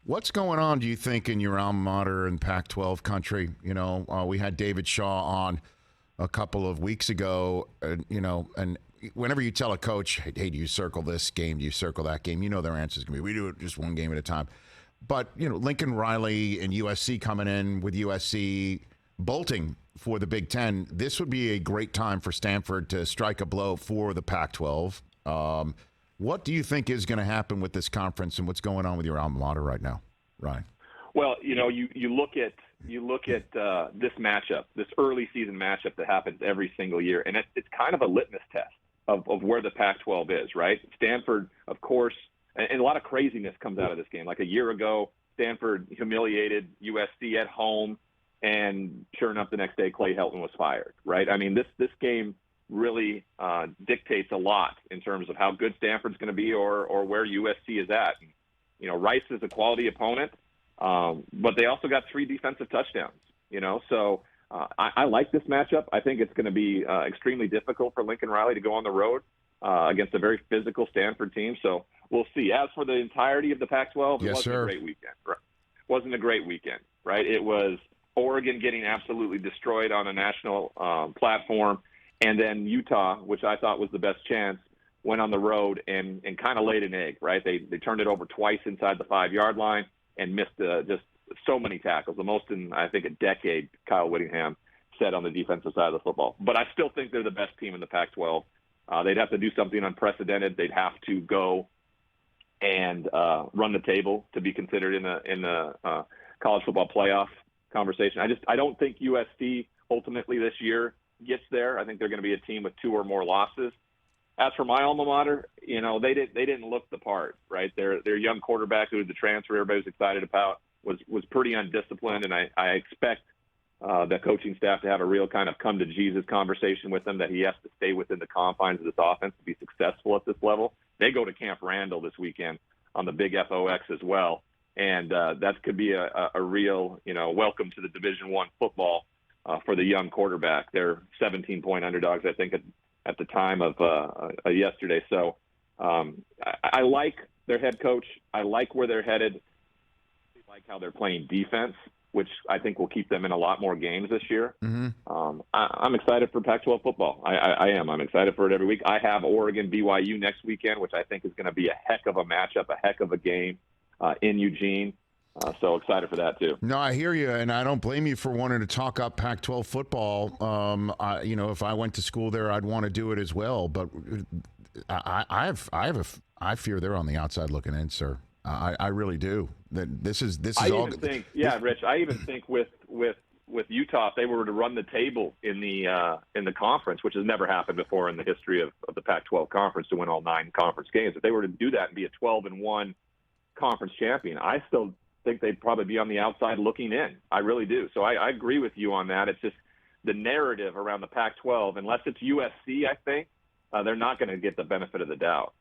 What's going on, do you think, in your alma mater in Pac-12 country? We had David Shaw on a couple of weeks ago, and whenever you tell a coach, hey, do you circle this game, do you circle that game, their answer is going to be, we do it just one game at a time. But, Lincoln Riley and USC coming in with USC bolting for the Big Ten, this would be a great time for Stanford to strike a blow for the Pac-12. What do you think is going to happen with this conference and what's going on with your alma mater right now, Ryan? Well, you look at this matchup, this early season matchup that happens every single year, and it's kind of a litmus test of where the Pac-12 is, right? Stanford, of course, and a lot of craziness comes out of this game. Like a year ago, Stanford humiliated USC at home, and sure enough, the next day Clay Helton was fired, right? I mean, this game really dictates a lot in terms of how good Stanford's going to be or where USC is at. And, Rice is a quality opponent, but they also got 3 defensive touchdowns, So I like this matchup. I think it's going to be extremely difficult for Lincoln Riley to go on the road against a very physical Stanford team. So we'll see. As for the entirety of the Pac-12, it wasn't a great weekend. Right? Wasn't a great weekend, right? It was Oregon getting absolutely destroyed on a national platform. And then Utah, which I thought was the best chance, went on the road and kind of laid an egg, right? They turned it over twice inside the 5-yard line and missed just so many tackles, the most in, I think, a decade, Kyle Whittingham said on the defensive side of the football. But I still think they're the best team in the Pac-12. They'd have to do something unprecedented. They'd have to go and run the table to be considered in the college football playoff conversation. I don't think USC ultimately this year gets there. I think they're going to be a team with 2 or more losses. As for my alma mater, they didn't look the part, right? Their young quarterback, who was the transfer everybody was excited about, was pretty undisciplined, and I expect the coaching staff to have a real kind of come to Jesus conversation with him, that he has to stay within the confines of this offense to be successful at this level. They go to Camp Randall this weekend on the Big FOX as well, and that could be a real welcome to the Division I football for the young quarterback. They're 17-point underdogs, I think, at the time of yesterday. So I like their head coach. I like where they're headed. I like how they're playing defense, which I think will keep them in a lot more games this year. Mm-hmm. I'm excited for Pac-12 football. I am. I'm excited for it every week. I have Oregon BYU next weekend, which I think is going to be a heck of a matchup, a heck of a game in Eugene. So excited for that, too. No, I hear you, and I don't blame you for wanting to talk up Pac-12 football. If I went to school there, I'd want to do it as well. But I fear they're on the outside looking in, sir. I really do. That this is all. Rich. I even think with Utah, if they were to run the table in the conference, which has never happened before in the history of the Pac-12 conference, to win all 9 conference games, if they were to do that and be a 12-1 conference champion, I still think they'd probably be on the outside looking in. I really do. So I agree with you on that. It's just the narrative around the Pac-12, unless it's USC, I think they're not going to get the benefit of the doubt.